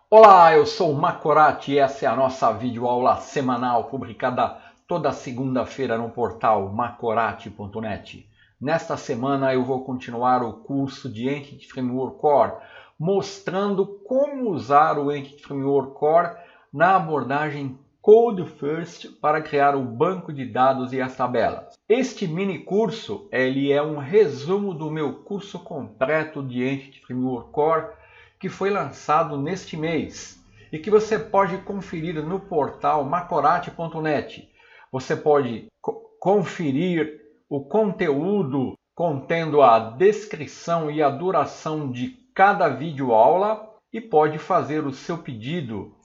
Olá, eu sou o Macorati e essa é a nossa videoaula semanal publicada toda segunda-feira no portal macorati.net. Nesta semana eu vou continuar o curso de Entity Framework Core, mostrando como usar o Entity Framework Core na abordagem Code First para criar o banco de dados e as tabelas. Este mini curso ele é um resumo do meu curso completo de Entity Framework Core que foi lançado neste mês e que você pode conferir no portal macorati.net. Você pode conferir o conteúdo contendo a descrição e a duração de cada videoaula e pode fazer o seu pedido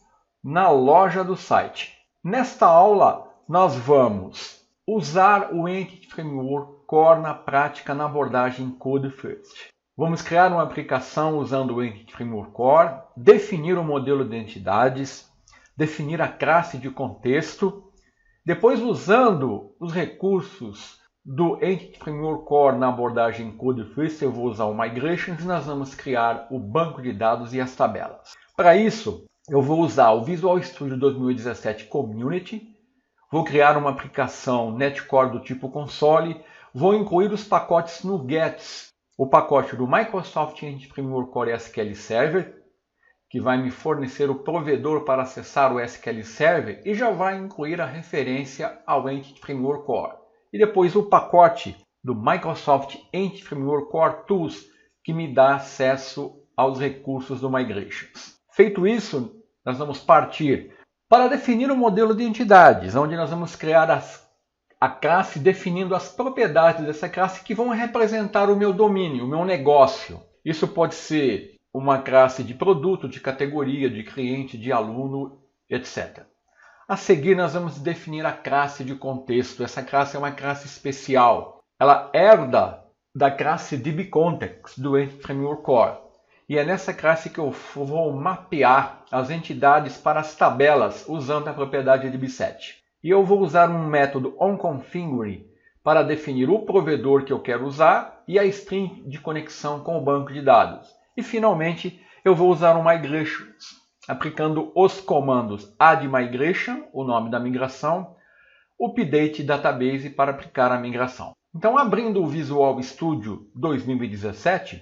na loja do site. Nesta aula, nós vamos usar o Entity Framework Core na prática na abordagem Code First. Vamos criar uma aplicação usando o Entity Framework Core, definir o modelo de entidades, definir a classe de contexto. Depois, usando os recursos do Entity Framework Core na abordagem Code First, eu vou usar o Migrations e nós vamos criar o banco de dados e as tabelas. Para isso, eu vou usar o Visual Studio 2017 Community, vou criar uma aplicação Netcore do tipo console, vou incluir os pacotes NuGets, o pacote do Microsoft Entity Framework Core SQL Server, que vai me fornecer o provedor para acessar o SQL Server e já vai incluir a referência ao Entity Framework Core. E depois o pacote do Microsoft Entity Framework Core Tools, que me dá acesso aos recursos do Migrations. Feito isso, nós vamos partir para definir o modelo de entidades, onde nós vamos criar a classe definindo as propriedades dessa classe que vão representar o meu domínio, o meu negócio. Isso pode ser uma classe de produto, de categoria, de cliente, de aluno, etc. A seguir, nós vamos definir a classe de contexto. Essa classe é uma classe especial. Ela herda da classe DBContext do Entity Framework Core. E é nessa classe que eu vou mapear as entidades para as tabelas usando a propriedade DB7. E eu vou usar um método onConfigure para definir o provedor que eu quero usar e a string de conexão com o banco de dados. E finalmente eu vou usar um Migrations, aplicando os comandos addMigration, o nome da migração, update database para aplicar a migração. Então, abrindo o Visual Studio 2017,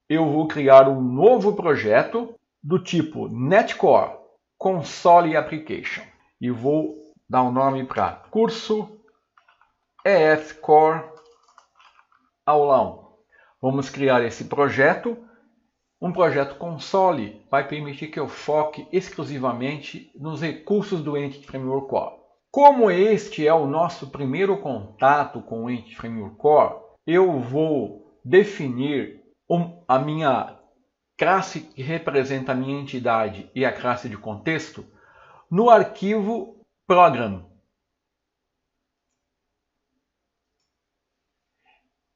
eu vou criar um novo projeto do tipo Netcore Console Application e vou dar um nome para curso EF Core Aula 1. Vamos criar esse projeto. Um projeto console vai permitir que eu foque exclusivamente nos recursos do Entity Framework Core. Como este é o nosso primeiro contato com o Entity Framework Core, eu vou definir a minha classe que representa a minha entidade e a classe de contexto no arquivo Program.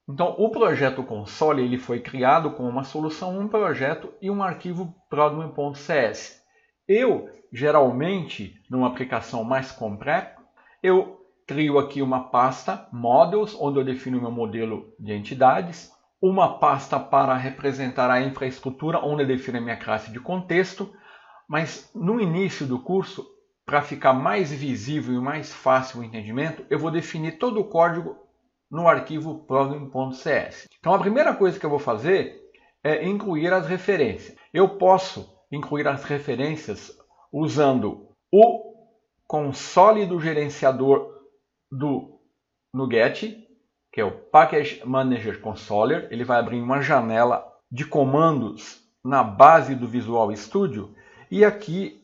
Então, o projeto console ele foi criado com uma solução, um projeto e um arquivo program.cs. Eu, geralmente, numa aplicação mais complexa, eu crio aqui uma pasta Models, onde eu defino o meu modelo de entidades, uma pasta para representar a infraestrutura, onde eu defino a minha classe de contexto, mas no início do curso, para ficar mais visível e mais fácil o entendimento, eu vou definir todo o código no arquivo program.cs. Então a primeira coisa que eu vou fazer é incluir as referências. Eu posso incluir as referências usando o console do gerenciador do NuGet, que é o Package Manager Consoler. Ele vai abrir uma janela de comandos na base do Visual Studio e aqui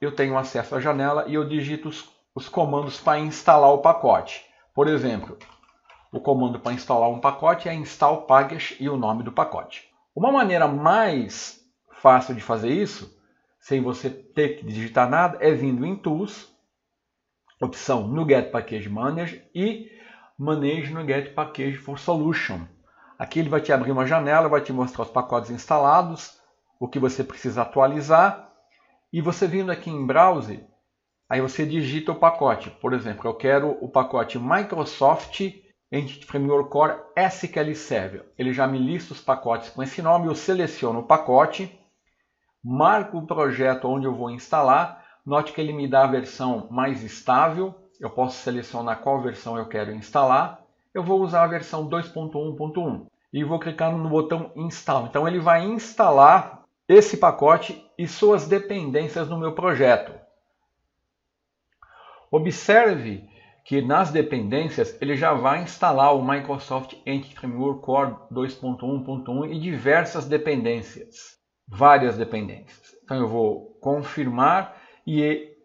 eu tenho acesso à janela e eu digito os comandos para instalar o pacote. Por exemplo, o comando para instalar um pacote é install package e o nome do pacote. Uma maneira mais fácil de fazer isso, sem você ter que digitar nada, é vindo em Tools, opção NuGet Package Manager e Manage NuGet Package for Solution. Aqui ele vai te abrir uma janela, vai te mostrar os pacotes instalados, o que você precisa atualizar. E você vindo aqui em Browse, aí você digita o pacote. Por exemplo, eu quero o pacote Microsoft Entity Framework Core SQL Server. Ele já me lista os pacotes com esse nome, eu seleciono o pacote, marco o projeto onde eu vou instalar. Note que ele me dá a versão mais estável. Eu posso selecionar qual versão eu quero instalar. Eu vou usar a versão 2.1.1 e vou clicar no botão Install. Então ele vai instalar esse pacote e suas dependências no meu projeto. Observe que nas dependências ele já vai instalar o Microsoft Entity Framework Core 2.1.1 e diversas dependências, várias dependências. Então eu vou confirmar e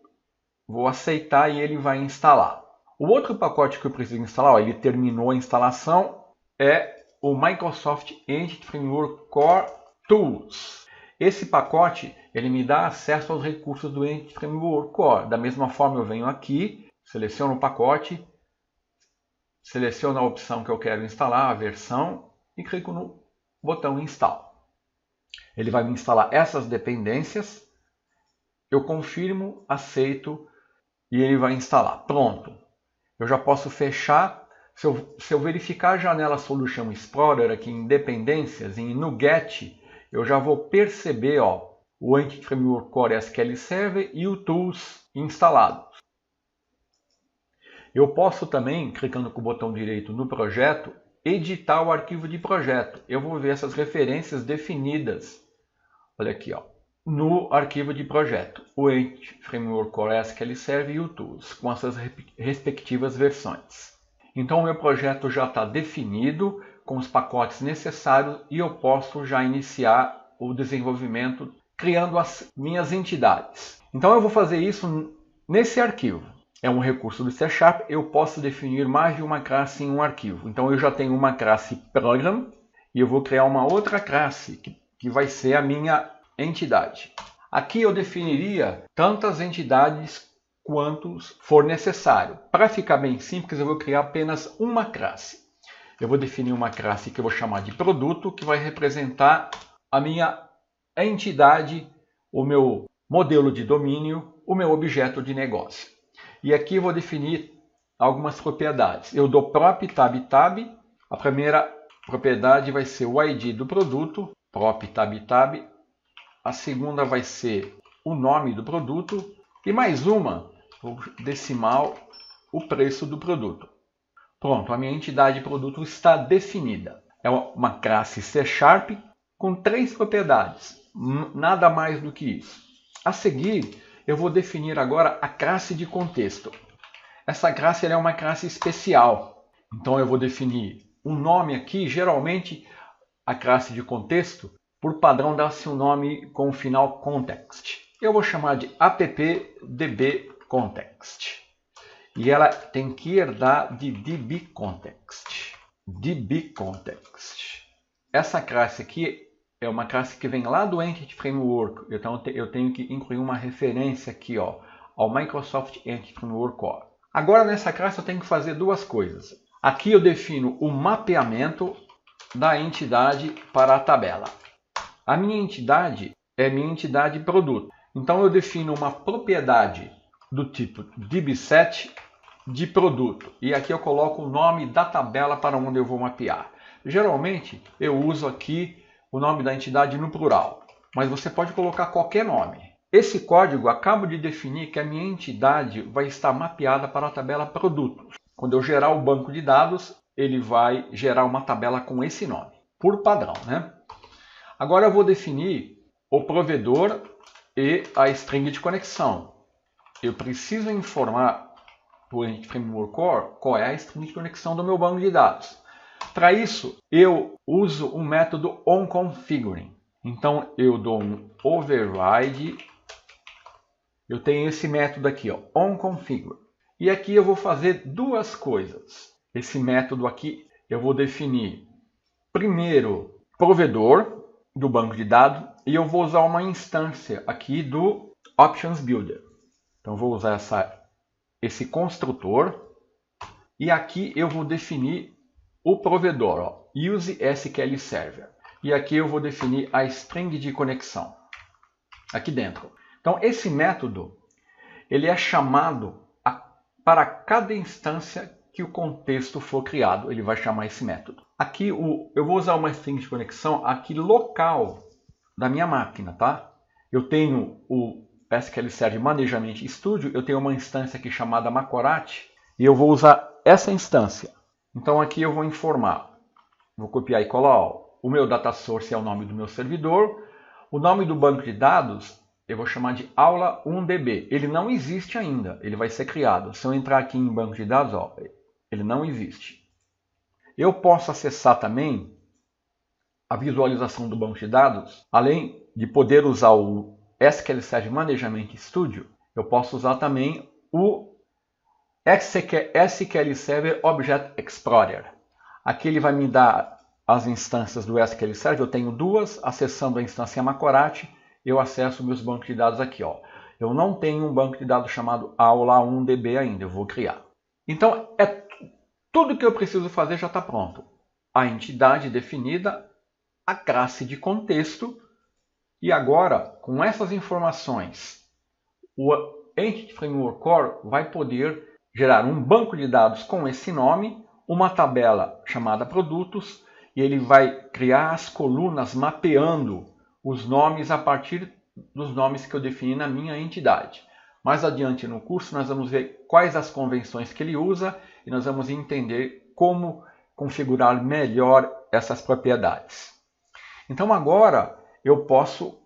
vou aceitar e ele vai instalar. O outro pacote que eu preciso instalar, ele terminou a instalação, é o Microsoft Entity Framework Core Tools. Esse pacote ele me dá acesso aos recursos do Entity Framework Core. Da mesma forma eu venho aqui, seleciono o pacote, seleciono a opção que eu quero instalar, a versão, e clico no botão Install. Ele vai me instalar essas dependências, eu confirmo, aceito e ele vai instalar. Pronto. Eu já posso fechar. Se eu verificar a janela Solution Explorer aqui em dependências, em NuGet, eu já vou perceber o Entity Framework Core SQL Server e o Tools instalados. Eu posso também, clicando com o botão direito no projeto, editar o arquivo de projeto. Eu vou ver essas referências definidas. Olha aqui, no arquivo de projeto, o Entity Framework Core SQL Server e o Tools, com as suas respectivas versões. Então o meu projeto já está definido, com os pacotes necessários, e eu posso já iniciar o desenvolvimento criando as minhas entidades. Então eu vou fazer isso nesse arquivo. É um recurso do C#, eu posso definir mais de uma classe em um arquivo. Então eu já tenho uma classe Program e eu vou criar uma outra classe que vai ser a minha entidade. Aqui eu definiria tantas entidades quantos for necessário. Para ficar bem simples, eu vou criar apenas uma classe. Eu vou definir uma classe que eu vou chamar de produto, que vai representar a minha entidade, o meu modelo de domínio, o meu objeto de negócio. E aqui eu vou definir algumas propriedades. Eu dou prop tab tab. A primeira propriedade vai ser o ID do produto, prop tab tab. A segunda vai ser o nome do produto e mais uma, o decimal, o preço do produto. Pronto, a minha entidade produto está definida. É uma classe C# com 3 propriedades, nada mais do que isso. A seguir, eu vou definir agora a classe de contexto. Essa classe é uma classe especial. Então eu vou definir um nome aqui, geralmente a classe de contexto, por padrão, dá-se um nome com o final context. Eu vou chamar de appdbcontext. E ela tem que herdar de dbcontext. dbcontext. Essa classe aqui é uma classe que vem lá do Entity Framework. Então eu tenho que incluir uma referência aqui ao Microsoft Entity Framework Core. Agora nessa classe eu tenho que fazer duas coisas. Aqui eu defino o mapeamento da entidade para a tabela. A minha entidade é minha entidade produto. Então eu defino uma propriedade do tipo dbSet de produto. E aqui eu coloco o nome da tabela para onde eu vou mapear. Geralmente eu uso aqui o nome da entidade no plural, mas você pode colocar qualquer nome. Esse código acabo de definir que a minha entidade vai estar mapeada para a tabela produtos. Quando eu gerar o banco de dados, ele vai gerar uma tabela com esse nome, por padrão, né? Agora eu vou definir o provedor e a string de conexão. Eu preciso informar o Entity Framework Core qual é a string de conexão do meu banco de dados. Para isso, eu uso um método onConfiguring. Então eu dou um override. Eu tenho esse método aqui, onConfigure. E aqui eu vou fazer duas coisas. Esse método aqui eu vou definir primeiro provedor do banco de dados e eu vou usar uma instância aqui do Options Builder. Então vou usar esse construtor e aqui eu vou definir o provedor, Use SQL Server. E aqui eu vou definir a string de conexão aqui dentro. Então esse método ele é chamado para cada instância que o contexto for criado, ele vai chamar esse método. Aqui eu vou usar uma string de conexão aqui local da minha máquina, tá? eu tenho o SQL Server Management Studio, eu tenho uma instância aqui chamada Macorati, e eu vou usar essa instância. Então aqui eu vou informar, vou copiar e colar, ó, o meu data source é o nome do meu servidor, o nome do banco de dados eu vou chamar de aula 1DB. Ele não existe ainda, ele vai ser criado. Se eu entrar aqui em banco de dados, ó, ele não existe. Eu posso acessar também a visualização do banco de dados, além de poder usar o SQL Server Management Studio, eu posso usar também o SQL Server Object Explorer. Aqui ele vai me dar as instâncias do SQL Server, eu tenho duas, acessando a instância Macorati, eu acesso meus bancos de dados aqui. Ó. Eu não tenho um banco de dados chamado aula1DB ainda, eu vou criar. Então, tudo que eu preciso fazer já está pronto. A entidade definida, a classe de contexto, e agora, com essas informações, o Entity Framework Core vai poder gerar um banco de dados com esse nome, uma tabela chamada produtos, e ele vai criar as colunas mapeando os nomes a partir dos nomes que eu defini na minha entidade. Mais adiante no curso nós vamos ver quais as convenções que ele usa e nós vamos entender como configurar melhor essas propriedades. Então agora eu posso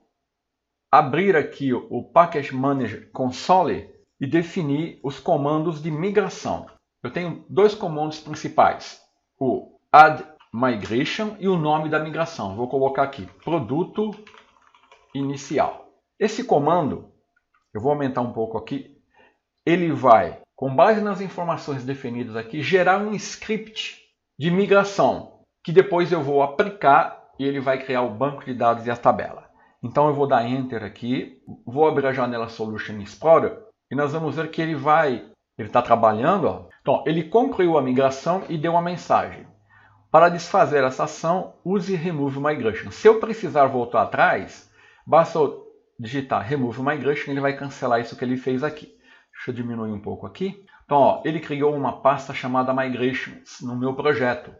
abrir aqui o Package Manager Console e definir os comandos de migração. Eu tenho dois comandos principais, o add migration e o nome da migração. Vou colocar aqui, produto inicial. Esse comando, eu vou aumentar um pouco aqui, ele vai, com base nas informações definidas aqui, gerar um script de migração, que depois eu vou aplicar e ele vai criar o banco de dados e a tabela. Então eu vou dar Enter aqui, vou abrir a janela Solution Explorer e nós vamos ver que ele está trabalhando. Ó. Então, ele concluiu a migração e deu uma mensagem. Para desfazer essa ação, use Remove Migration. Se eu precisar voltar atrás, basta eu digitar Remove Migration, ele vai cancelar isso que ele fez aqui. Deixa eu diminuir um pouco aqui. Então, ó, ele criou uma pasta chamada Migrations no meu projeto,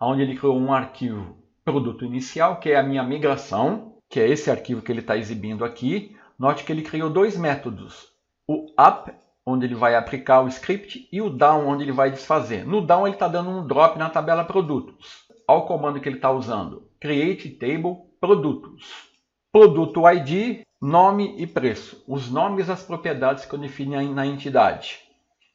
onde ele criou um arquivo produto inicial, que é a minha migração, que é esse arquivo que ele está exibindo aqui. Note que ele criou dois métodos, o up, onde ele vai aplicar o script, e o down, onde ele vai desfazer. No down ele está dando um drop na tabela produtos. Olha o comando que ele está usando, create table produtos. Produto ID, nome e preço. Os nomes das propriedades que eu defini na entidade.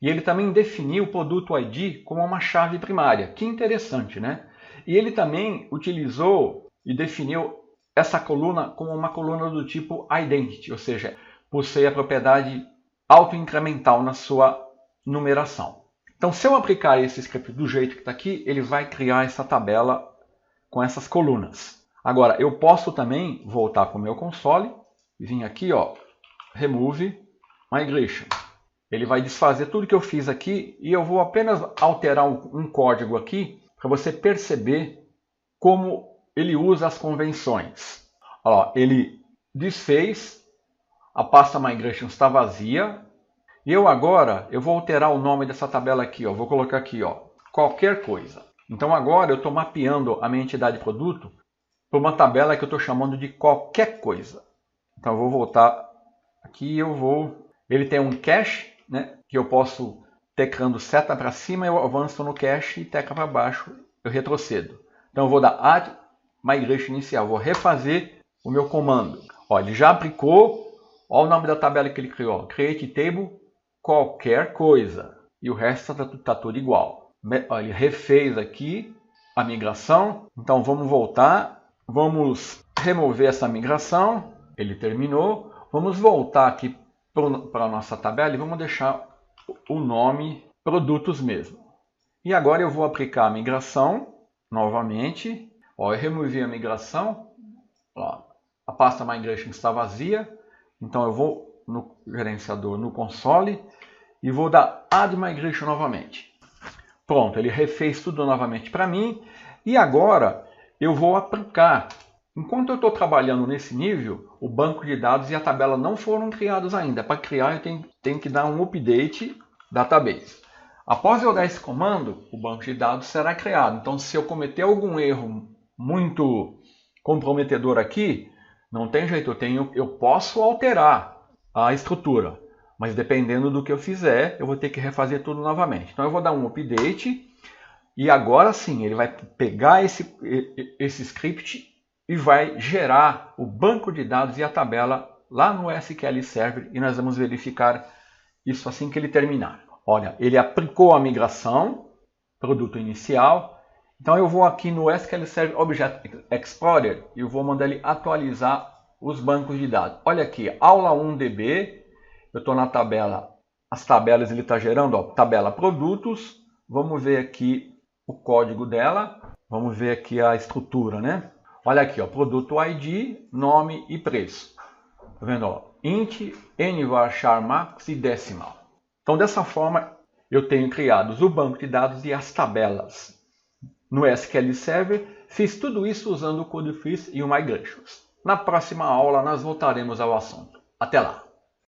E ele também definiu o produto ID como uma chave primária. Que interessante, né? E ele também utilizou e definiu essa coluna como uma coluna do tipo identity, ou seja, possui a propriedade autoincremental na sua numeração. Então, se eu aplicar esse script do jeito que está aqui, ele vai criar essa tabela com essas colunas. Agora, eu posso também voltar para o meu console e vir aqui, ó, Remove Migration. Ele vai desfazer tudo que eu fiz aqui e eu vou apenas alterar um código aqui para você perceber como ele usa as convenções. Ó, ele desfez, a pasta Migration está vazia. E eu vou alterar o nome dessa tabela aqui. Ó, vou colocar aqui, ó, qualquer coisa. Então agora eu estou mapeando a minha entidade produto para uma tabela que eu estou chamando de qualquer coisa. Então eu vou voltar aqui e ele tem um cache, né, que eu posso, teclando seta para cima, eu avanço no cache e tecla para baixo, eu retrocedo. Então eu vou dar Add Migration Inicial, vou refazer o meu comando. Ó, ele já aplicou, olha o nome da tabela que ele criou, Create Table, qualquer coisa. E o resto está tudo igual. Ó, ele refez aqui a migração, então vamos voltar, vamos remover essa migração, ele terminou. Vamos voltar aqui para a nossa tabela e vamos deixar o nome produtos mesmo. E agora eu vou aplicar a migração novamente. Ó, eu removi a migração. Ó, a pasta Migration está vazia. Então eu vou no gerenciador, no console, e vou dar Add Migration novamente. Pronto, ele refez tudo novamente para mim. E agora eu vou aplicar. Enquanto eu estou trabalhando nesse nível, o banco de dados e a tabela não foram criados ainda. Para criar, eu tenho que dar um update database. Após eu dar esse comando, o banco de dados será criado. Então, se eu cometer algum erro muito comprometedor aqui, Não tem jeito, eu posso alterar a estrutura, mas dependendo do que eu fizer, eu vou ter que refazer tudo novamente. Então eu vou dar um update e agora sim ele vai pegar esse script e vai gerar o banco de dados e a tabela lá no SQL Server e nós vamos verificar isso assim que ele terminar. Olha, ele aplicou a migração, produto inicial. Então eu vou aqui no SQL Server Object Explorer e eu vou mandar ele atualizar os bancos de dados. Olha aqui, aula 1DB, eu estou na tabela, as tabelas ele está gerando, ó, tabela produtos. Vamos ver aqui o código dela, vamos ver aqui a estrutura, né? Olha aqui, ó, produto ID, nome e preço. Tá vendo? Ó, int, nvarchar max e decimal. Então dessa forma eu tenho criado o banco de dados e as tabelas no SQL Server. Fiz tudo isso usando o CodeFreeze e o Migrations. Na próxima aula nós voltaremos ao assunto. Até lá!